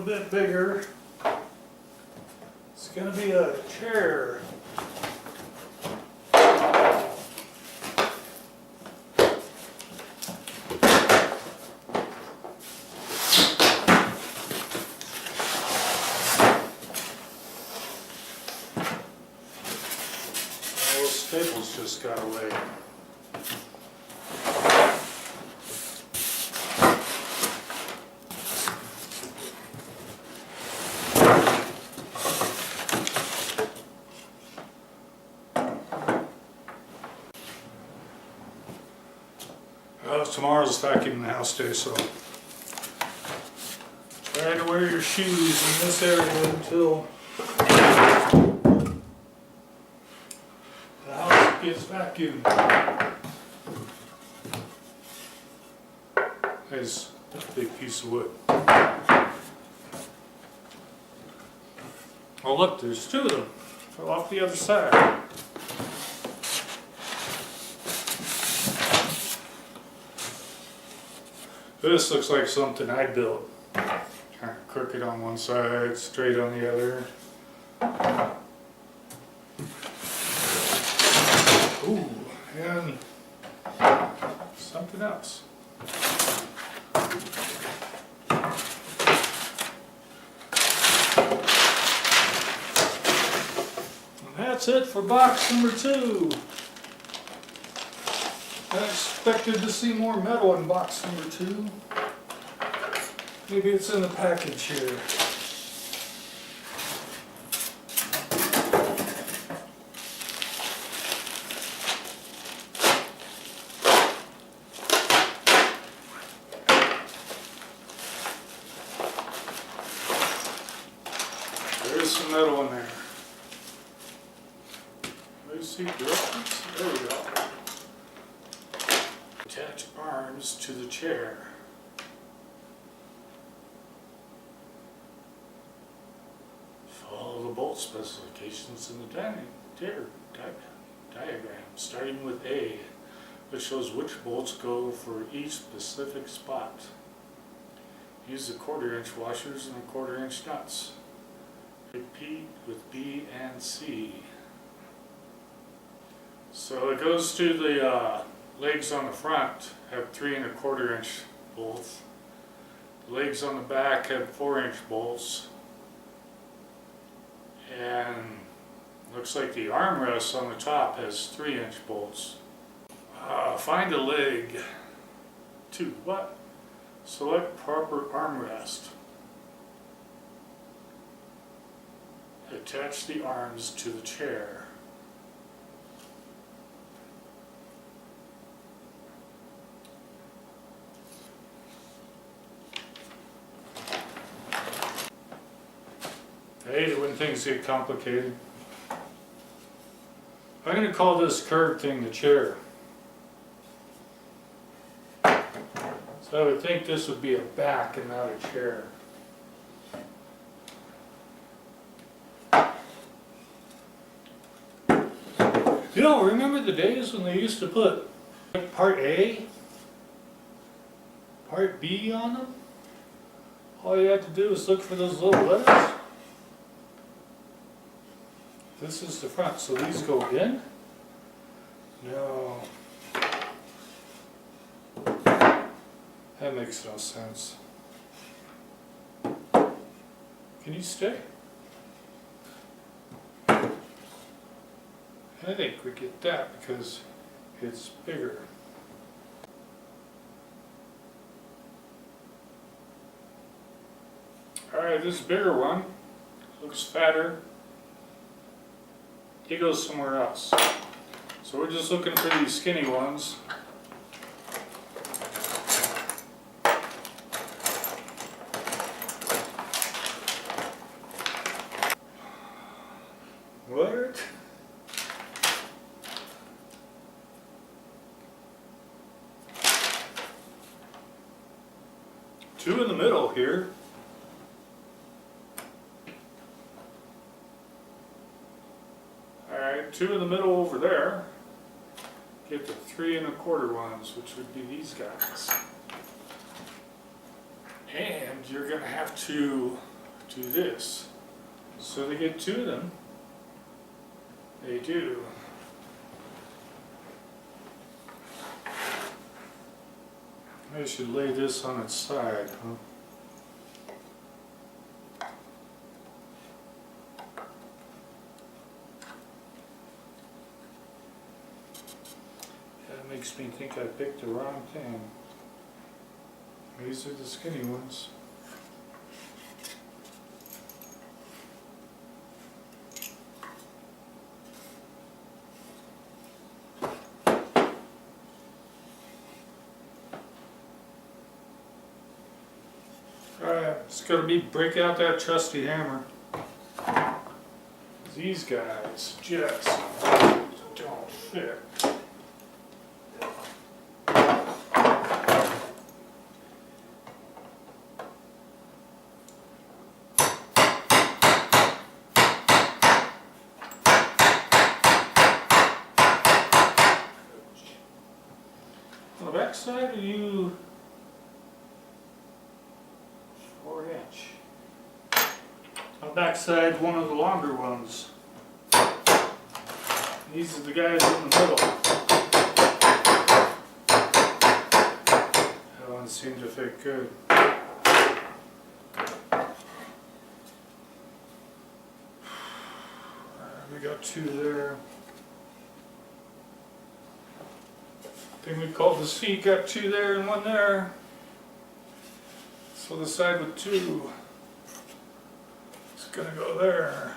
little bit bigger. It's going to be a chair. Those staples just got away. Tomorrow's vacuuming the house day, so try to wear your shoes in this area until the house gets vacuumed. There's a big piece of wood. Oh look, there's two of them. Fell off the other side. This looks like something I built. Kind of crooked on one side, straight on the other. Ooh, and something else. And that's it for box number 2. I expected to see more metal in box number 2. Maybe it's in the package here. There is some metal in there. Let's see directions. There we go. Attach arms to the chair. Follow the bolt specifications in the diagram, starting with A, which shows which bolts go for each specific spot. Use the 1/4" washers and the 1/4" nuts. Repeat with B and C. So it goes to the legs on the front have 3 1/4" bolts. The legs on the back have 4" bolts. And looks like the armrest on the top has 3" bolts. Find a leg. 2. What? Select proper armrest. Attach the arms to the chair. Hey, when things get complicated. I'm going to call this curved thing the chair. So I would think this would be a back and not a chair. You know, remember the days when they used to put part A, part B on them? All you had to do was look for those little letters. This is the front, so these go in? No. That makes no sense. Can you stay? I think we get that because it's bigger. Alright, this bigger one looks fatter. It goes somewhere else. So we're just looking for these skinny ones. What? Two in the middle here. Alright, two in the middle over there. Get the 3 1/4 ones, which would be these guys. And you're going to have to do this. So they get two of them. They do. I should lay this on its side, huh? That makes me think I picked the wrong thing. These are the skinny ones. Alright, it's gonna be break out that trusty hammer. These guys just don't fit. On the back side, are you 4-inch? On the back side, one of the longer ones. These are the guys in the middle. That one seemed to fit good. We got two there. Thing we called the seat got two there and one there. So the side with two is gonna go there.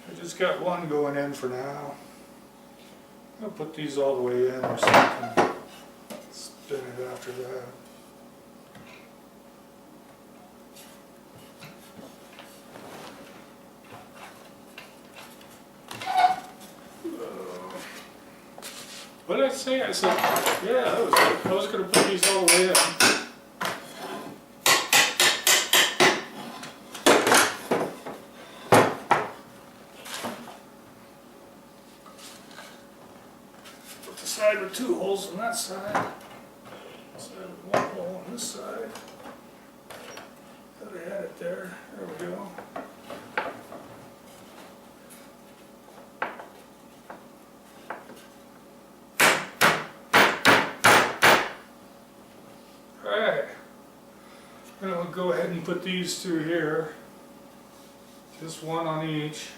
I just got one going in for now. I'll put these all the way in or something. Spin it after that. What did I say? I said, yeah, I was going to put these all the way in. Put the side with two holes on that side. Side with one hole on this side. Thought I had it there. There we go. Alright, then we'll go ahead and put these through here, just one on each,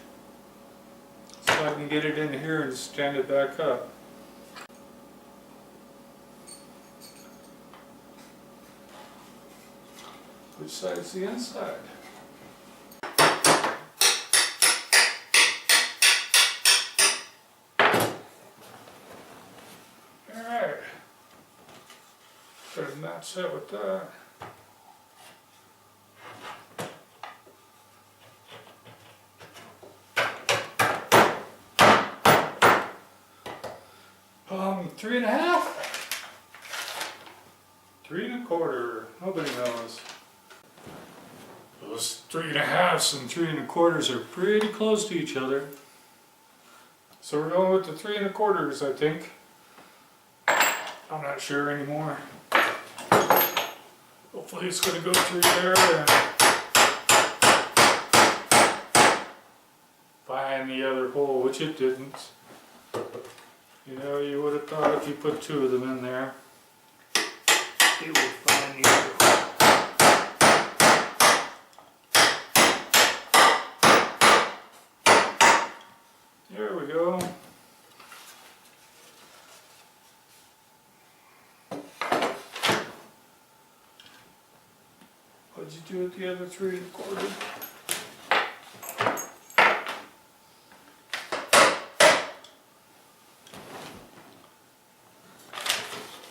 so I can get it in here and stand it back up. Which side's the inside? Alright. Better match that with that. Three and a half? 3 1/4. Nobody knows. Those 3 1/2s and 3 1/4s are pretty close to each other. So we're going with the 3 1/4s, I think. I'm not sure anymore. Hopefully it's going to go through there and find the other hole, which it didn't. You know, you would have thought if you put two of them in there, it would find the other hole. There we go. What'd you do with the other 3 1/4?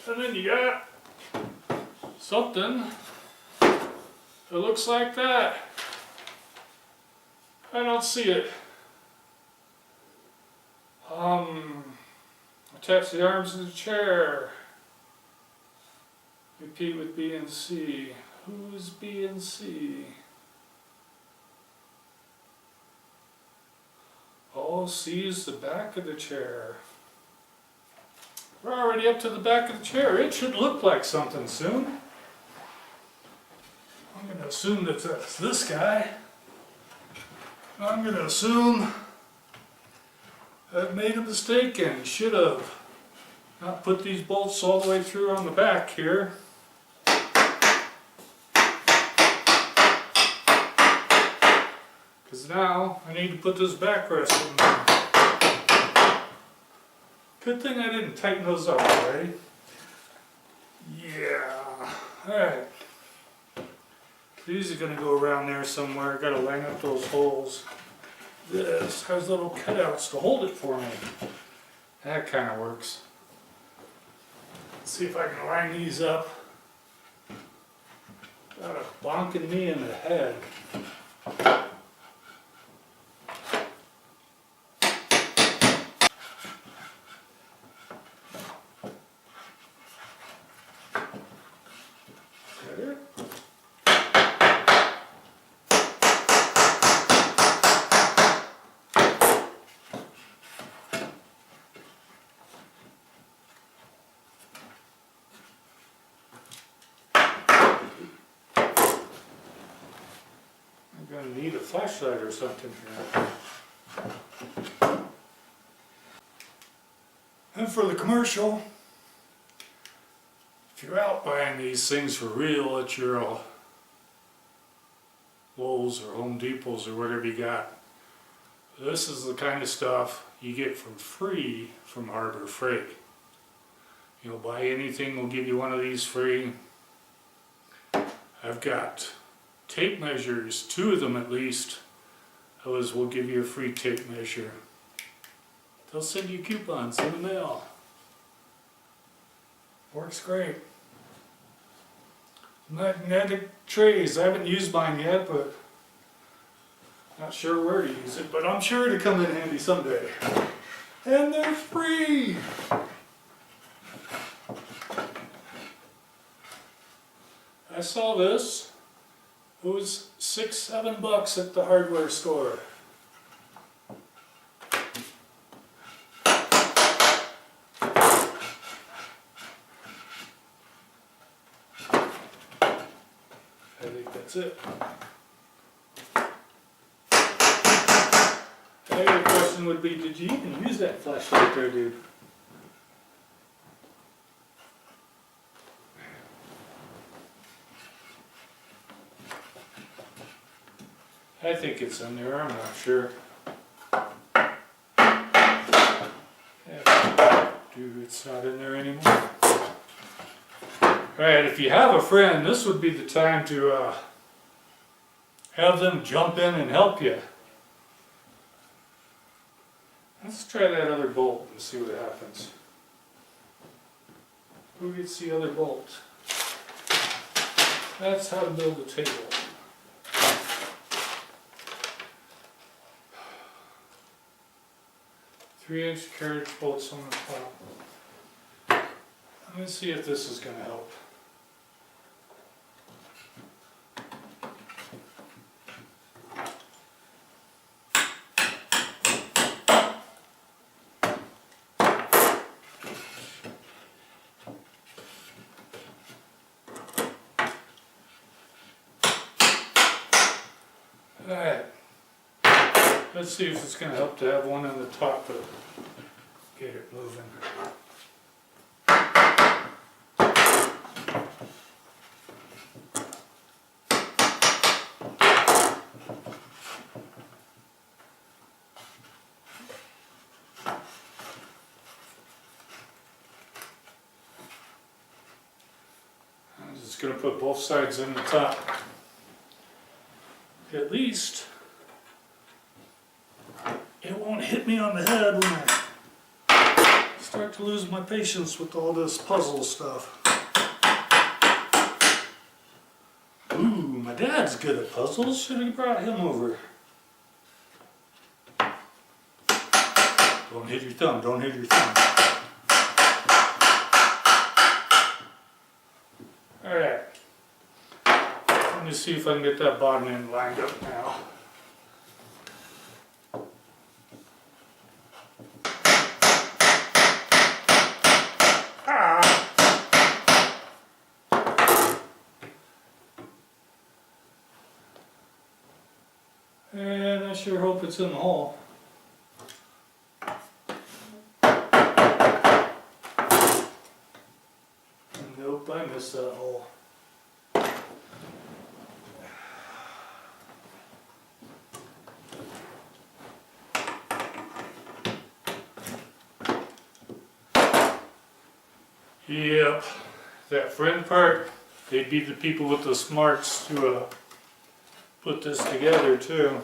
And then you got something that looks like that. I don't see it. Attach the arms of the chair. Repeat with B and C. Who's B and C? Oh, C is the back of the chair. We're already up to the back of the chair. It should look like something soon. I'm going to assume that that's this guy. I'm going to assume I've made a mistake and should have not put these bolts all the way through on the back here. Because now I need to put this backrest in there. Good thing I didn't tighten those up already. Yeah. Alright. These are going to go around there somewhere. Got to line up those holes. This has little cutouts to hold it for me. That kind of works. Let's see if I can line these up. Got a bonking me in the head. There. I'm going to need a flashlight or something here. And for the commercial, if you're out buying these things for real at your Lowe's or Home Depots or whatever you got, this is the kind of stuff you get for free from Harbor Freight. You'll buy anything, we'll give you one of these free. I've got tape measures, 2 of them at least. Those will give you a free tape measure. They'll send you coupons in the mail. Works great. Magnetic trays, I haven't used mine yet, but not sure where to use it, but I'm sure it'll come in handy someday. And they're free! I saw this. It was $6-7 at the hardware store. I think that's it. Now your question would be, did you even use that flashlight there, dude? I think it's in there, I'm not sure. Yeah, dude, it's not in there anymore. Alright, if you have a friend, this would be the time to have them jump in and help you. Let's try that other bolt and see what happens. Who gets the other bolt? That's how to build a table. Three-inch carriage bolts on the top. Let me see if this is going to help. Alright, let's see if it's going to help to have one on the top to get it moving. I'm just going to put both sides in the top. At least it won't hit me on the head when I start to lose my patience with all this puzzle stuff. Ooh, my dad's good at puzzles. Should have brought him over. Don't hit your thumb, don't hit your thumb. Alright. Let me see if I can get that bottom end lined up now. And I sure hope it's in the hole. Nope, I missed that hole. Yep, that friend part, they'd be the people with the smarts to put this together too.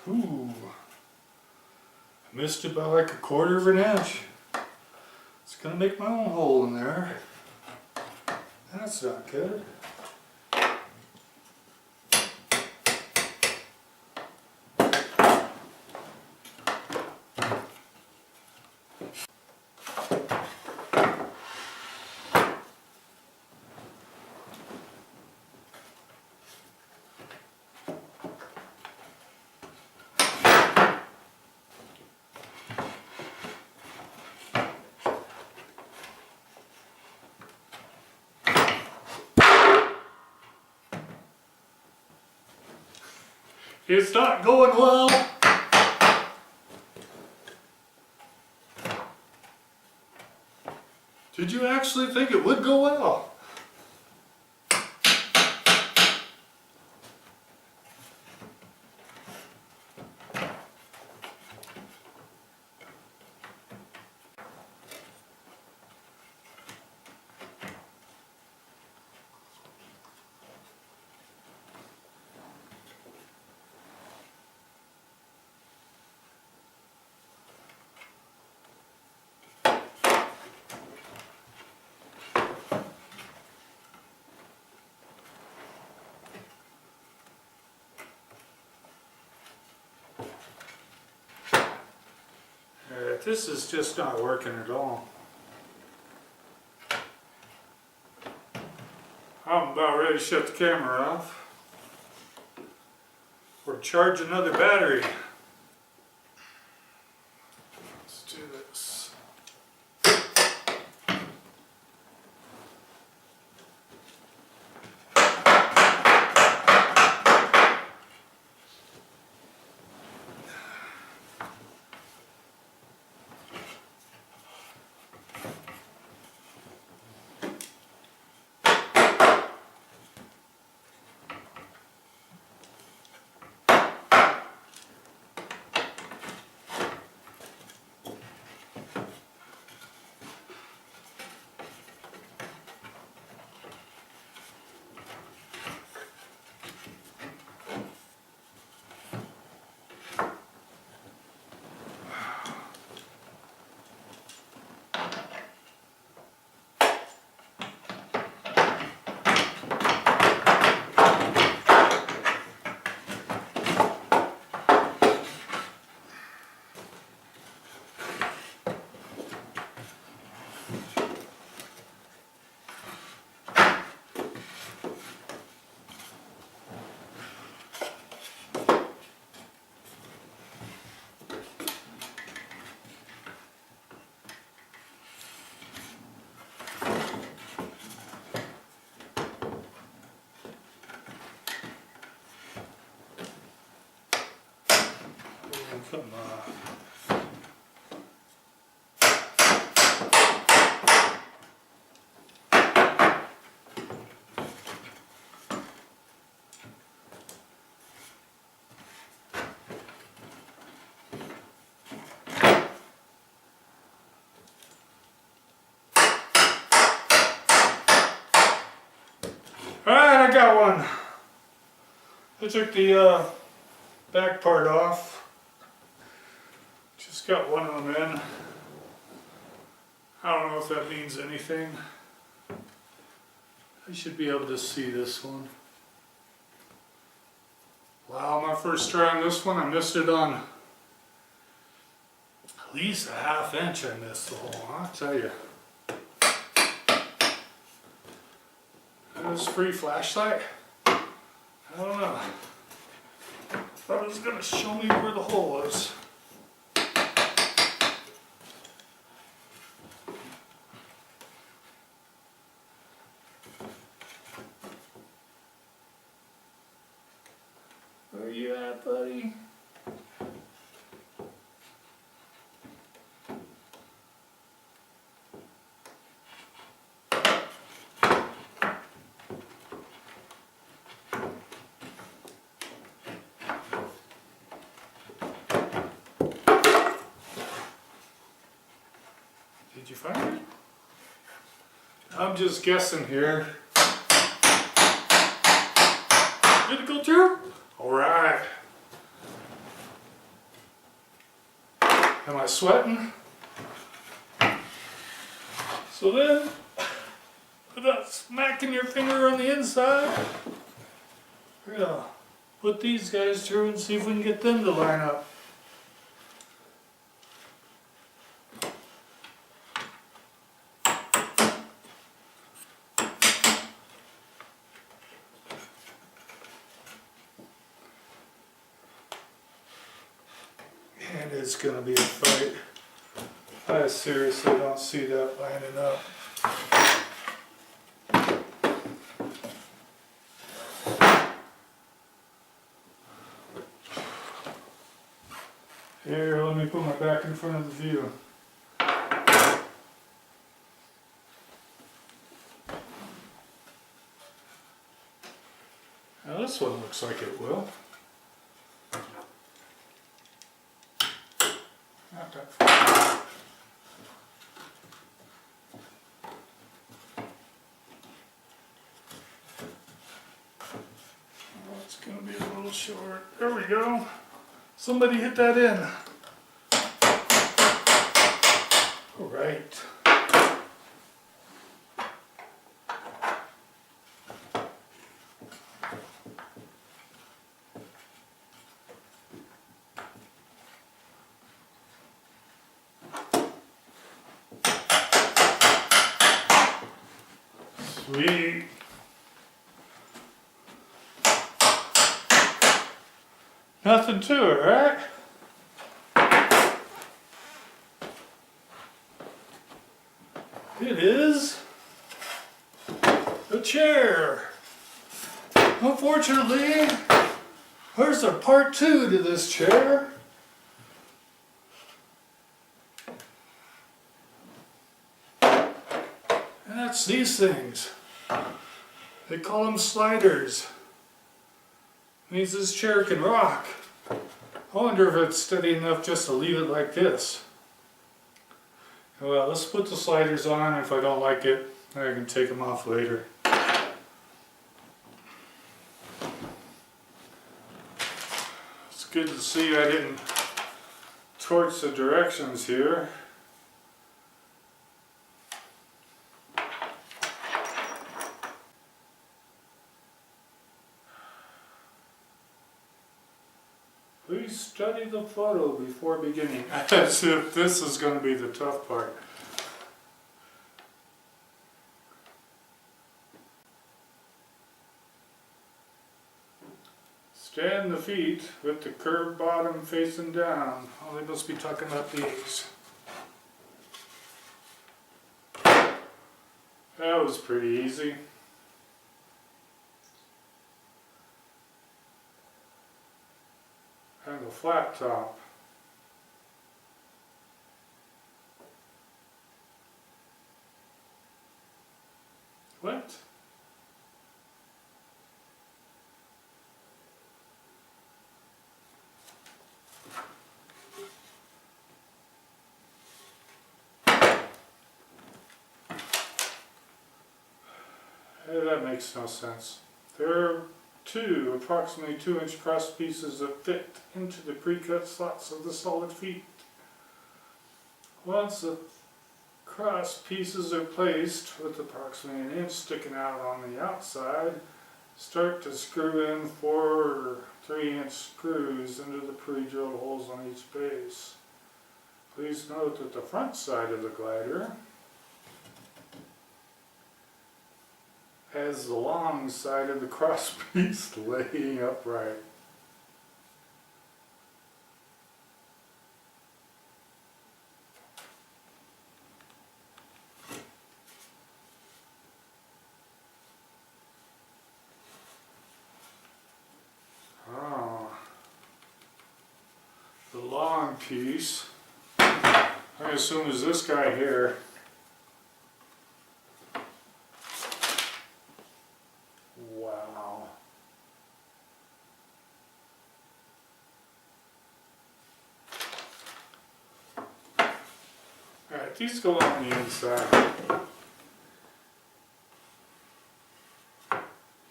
Ooh, I missed it by like 1/4 of an inch. It's gonna make my own hole in there. That's not good. It's not going well. Did you actually think it would go well? This is just not working at all. I'm about ready to shut the camera off or charge another battery. Let's do this. Come on. Alright, I got one. I took the back part off. Just got one of them in. I don't know if that means anything. I should be able to see this one. Wow, my first try on this one, I missed it on at least a 1/2 inch. I missed the hole, I'll tell you. That was free flashlight. I don't know. Thought it was gonna show me where the hole was. that, buddy? Did you find it? I'm just guessing here. Did it go through? Alright. Am I sweating? So then, without smacking your finger on the inside, we're gonna put these guys through and see if we can get them to line up. And it's gonna be a fight. I seriously don't see that lining up. Here, let me put my back in front of the view. Now this one looks like it will. Not that far. Oh, it's going to be a little short. There we go. Somebody hit that in. All right. Sweet. Nothing to it, right? It is a chair. Unfortunately, there's a part 2 to this chair. And that's these things. They call them sliders. Means this chair can rock. I wonder if it's steady enough just to leave it like this. Well, let's put the sliders on. If I don't like it, I can take them off later. It's good to see I didn't torch the directions here. Please study the photo before beginning. As if this is going to be the tough part. Stand the feet with the curved bottom facing down. Oh, they must be talking about these. That was pretty easy. And a flat top. What? That makes no sense. There are two approximately 2-inch cross pieces that fit into the pre-cut slots of the solid feet. Once the cross pieces are placed with approximately 1 inch sticking out on the outside, start to screw in 4 or 3-inch screws into the pre-drilled holes on each base. Please note that the front side of the glider has the long side of the cross piece laying upright. Oh, piece, I assume is this guy here. Wow. Alright, these go on the inside.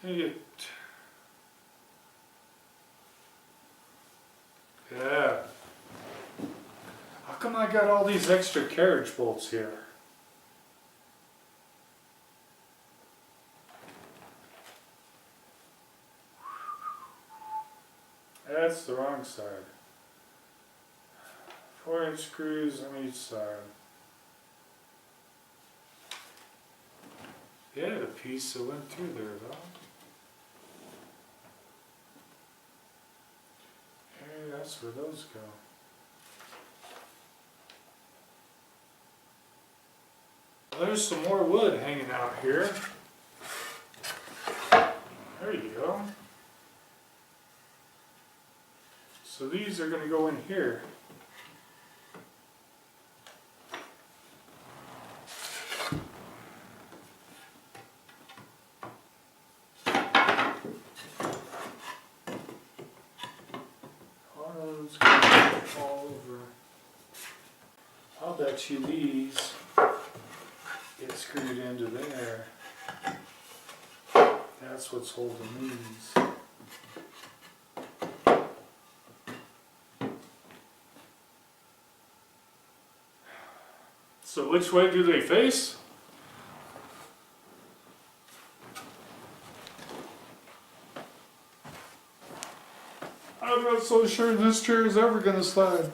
Yeah. How come I got all these extra carriage bolts here? That's the wrong side. 4-inch screws on each side. Yeah, the piece that went through there though. Hey, that's where those go. Well, there's some more wood hanging out here. There you go. So these are going to go in here. All over. I'll bet you these get screwed into there. That's what's holding these. So which way do they face? I'm not so sure this chair is ever going to slide.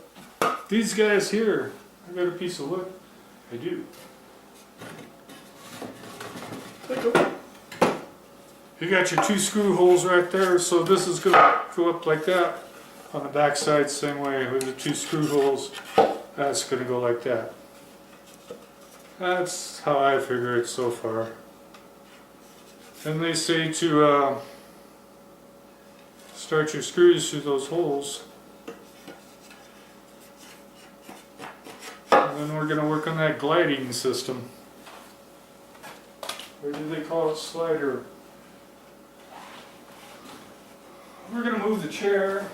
These guys here, I got a piece of wood. I do. You got your 2 screw holes right there, so this is going to go up like that. On the back side, same way with the 2 screw holes. That's going to go like that. That's how I figure it so far. And they say to start your screws through those holes. And then we're going to work on that gliding system. Or do they call it slider? We're going to move the chair.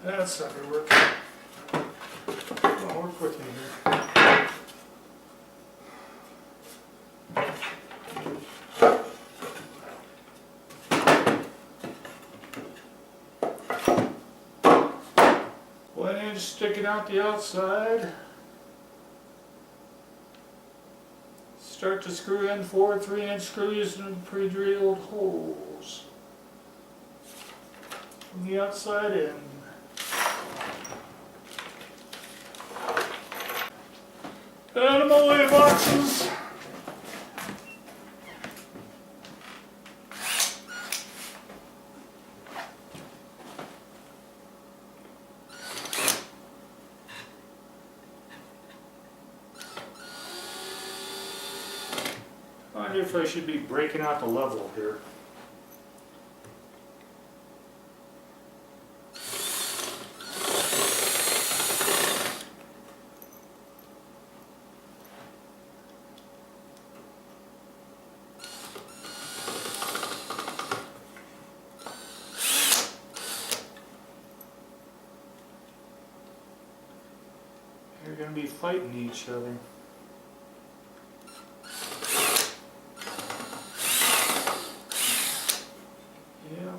That's not going to work. I'll work with me here. One inch sticking out the outside. Start to screw in 4 3-inch screws in pre-drilled holes from the outside in. Animal way boxes. I wonder if I should be breaking out the level here. They're going to be fighting each other. Yeah.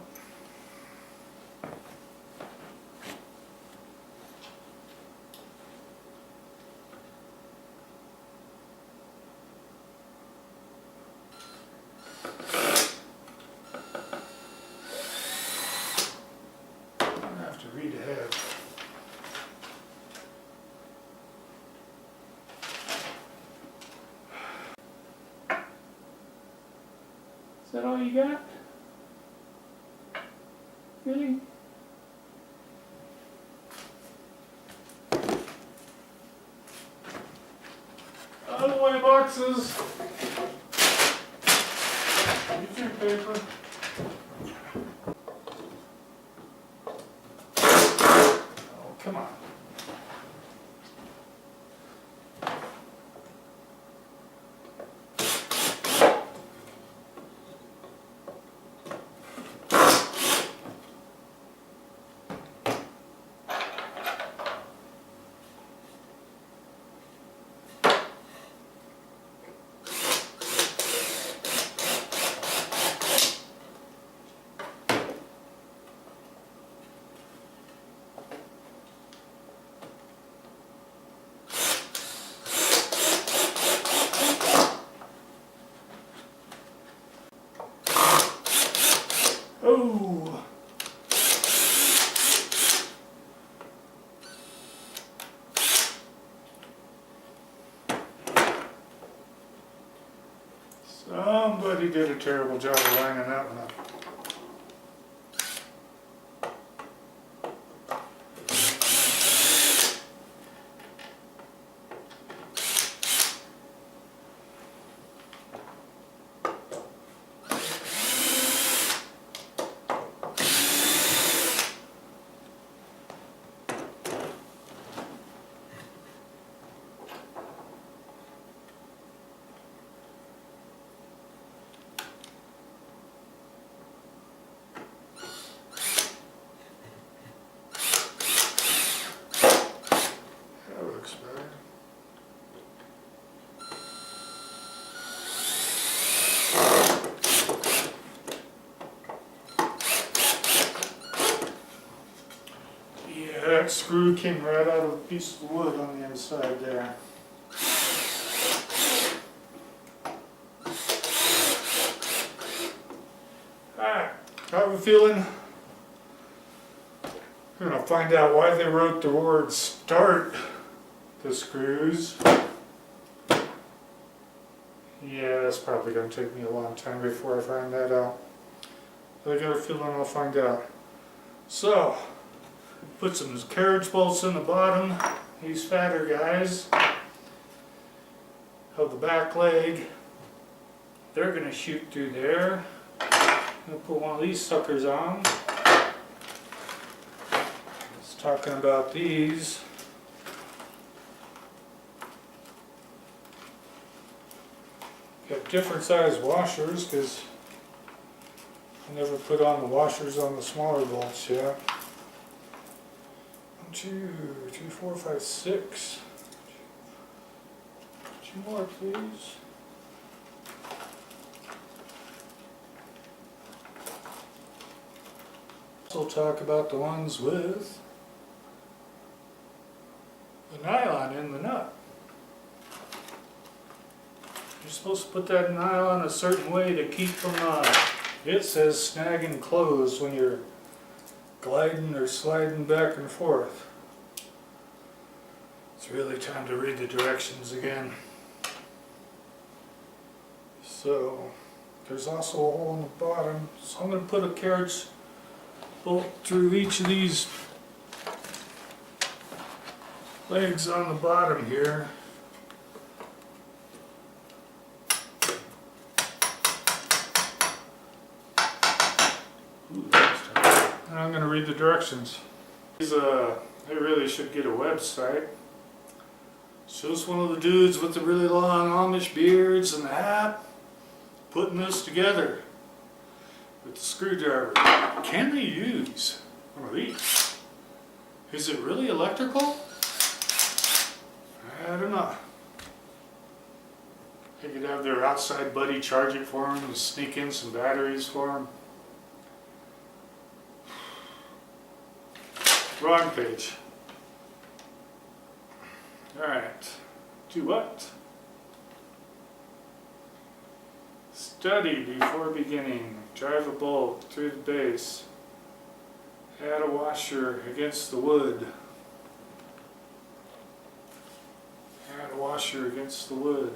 I'm going to have to read ahead. Is that all you got? Really? Out of the way, box. boxes. Use your paper. Oh, come on. Oh! Somebody did a terrible job of lining that one up. That looks better. Yeah, that screw came right out of a piece of wood on the inside there. Alright, how are we feeling? We're gonna find out why they wrote the word start the screws. Yeah, that's probably gonna take me a long time before I find that out. But I got a feeling I'll find out. So, put some carriage bolts in the bottom, these fatter guys, of the back leg. They're gonna shoot through there. I'm gonna put one of these suckers on. It's talking about these. Got different size washers because I never put on the washers on the smaller bolts yet. 1, 2, 3, 4, 5, 6. 2 more, please. We'll talk about the ones with the nylon in the nut. You're supposed to put that nylon a certain way to keep from, it says snagging closed when you're gliding or sliding back and forth. It's really time to read the directions again. So, there's also a hole in the bottom, so I'm going to put a carriage bolt through each of these legs on the bottom here. And I'm going to read the directions. These, they really should get a website. Shows one of the dudes with the really long Amish beards and the hat putting this together with the screwdriver. Can they use one of these? Is it really electrical? I don't know. They could have their outside buddy charge it for them and sneak in some batteries for them. Wrong page. Alright. Do what? Study before beginning. Drive a bolt through the base. Add a washer against the wood. Add a washer against the wood.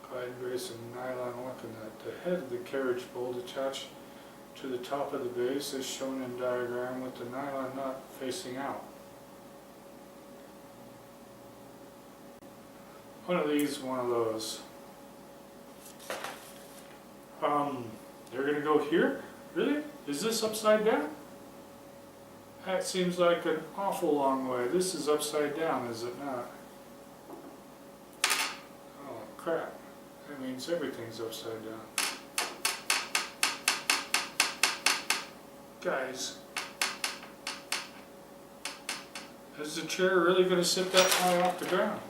Glide brace and nylon weapon nut. The head of the carriage bolt attached to the top of the base is shown in diagram with the nylon nut facing out. One of these, one of those. They're gonna go here? Really? Is this upside down? That seems like an awful long way. This is upside down, is it not? Oh crap. That means everything's upside down. Guys, is the chair really going to sit that high off the ground?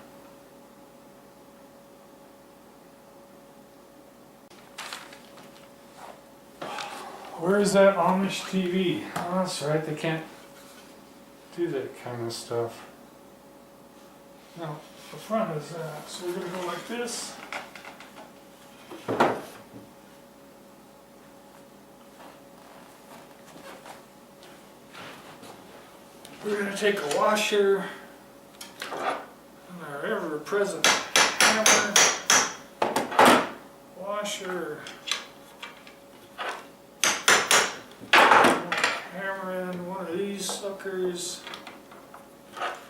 Where is that Amish TV? Oh, that's right, they can't do that kind of stuff. No, the front is that. So we're going to go like this. We're going to take a washer and our ever-present hammer, washer, hammer in one of these suckers, or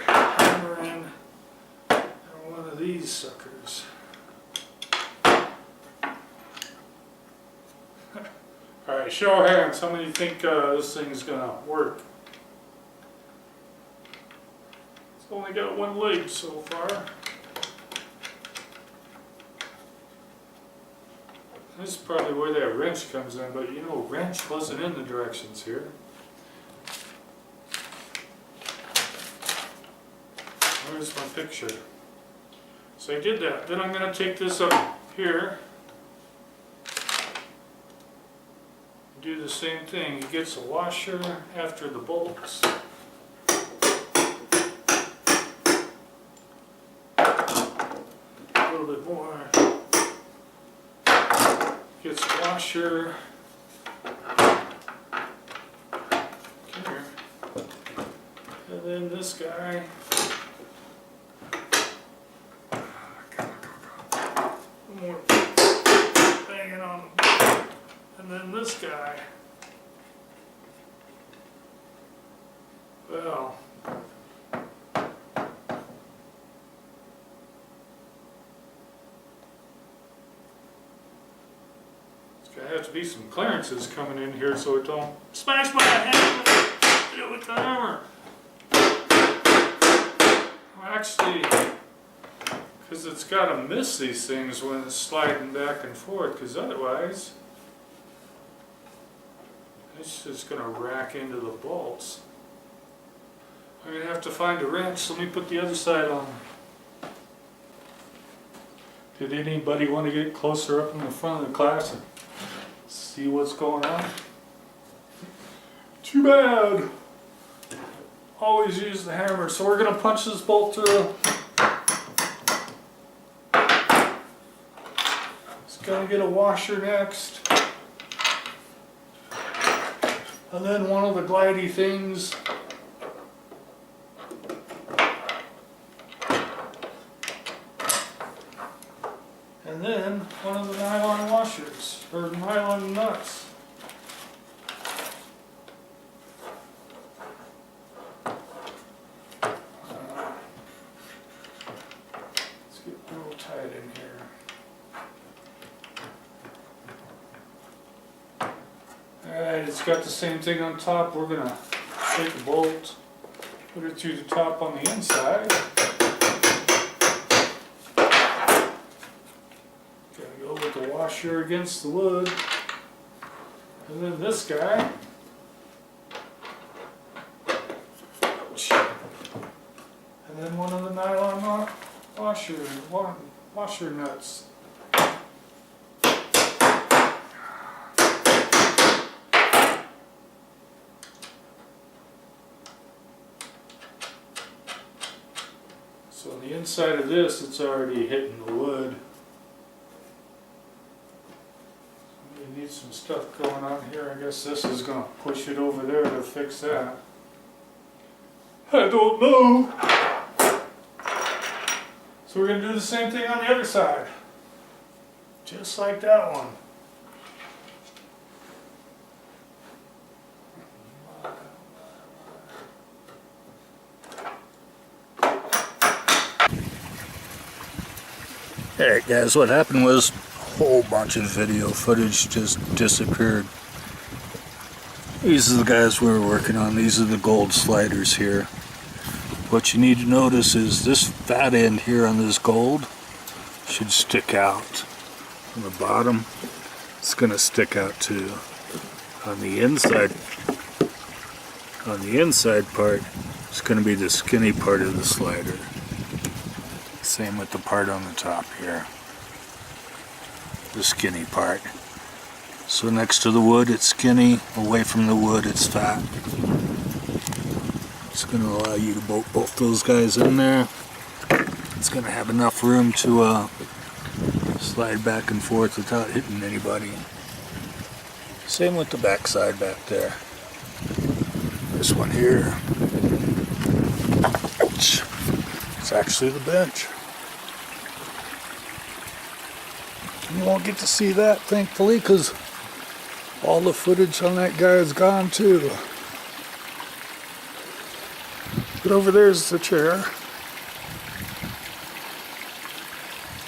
hammer in one of these suckers. Alright, show of hands, how many think this thing's gonna work? It's only got one leg so far. This is probably where that wrench comes in, but you know, wrench wasn't in the directions here. Where's my picture? So I did that. Then I'm gonna take this up here. Do the same thing. He gets a washer after the bolts. A little bit more. Gets a washer. Here. And then this guy. One more banging on the. And then this guy, well, there's gonna have to be some clearances coming in here so it don't smash my hammer with the hammer. Actually, because it's got to miss these things when it's sliding back and forth, because otherwise it's just going to rack into the bolts. I'm going to have to find a wrench. Let me put the other side on. Did anybody want to get closer up in the front of the class and see what's going on? Too bad. Always use the hammer. So we're going to punch this bolt through. It's going to get a washer next. And then one of the glidey things. And then one of the nylon washers, or nylon nuts. Let's get real tight in here. Alright, it's got the same thing on top. We're going to take a bolt, put it through the top on the inside. Gotta go with the washer against the wood. And then this guy. And then one of the nylon washer nuts. So on the inside of this, it's already hitting the wood. We need some stuff going on here. I guess this is going to push it over there to fix that. I don't know. So we're going to do the same thing on the other side. Just like that one. Alright guys, what happened was a whole bunch of video footage just disappeared. These are the guys we were working on. These are the gold sliders here. What you need to notice is this fat end here on this gold should stick out. On the bottom, it's going to stick out too. On the inside part, it's going to be the skinny part of the slider. Same with the part on the top here. The skinny part. So next to the wood it's skinny, away from the wood it's fat. It's going to allow you to bolt both those guys in there. It's going to have enough room to slide back and forth without hitting anybody. Same with the back side back there. This one here. Ouch. It's actually the bench. You won't get to see that, thankfully, because all the footage on that guy is gone too. But over there's the chair.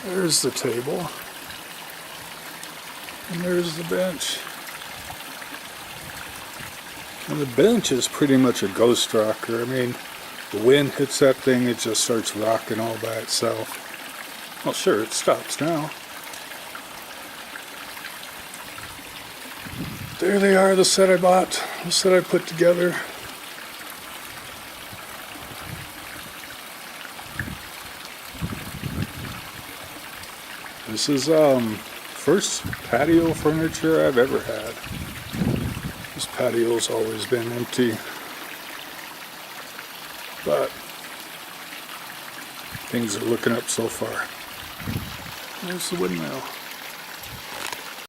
There's the table. And there's the bench. And the bench is pretty much a ghost rocker. I mean, the wind hits that thing, it just starts rocking all by itself. Well, sure, it stops now. There they are, the set I bought, the set I put together. This is first patio furniture I've ever had. This patio's always been empty. But things are looking up so far. There's the windmill.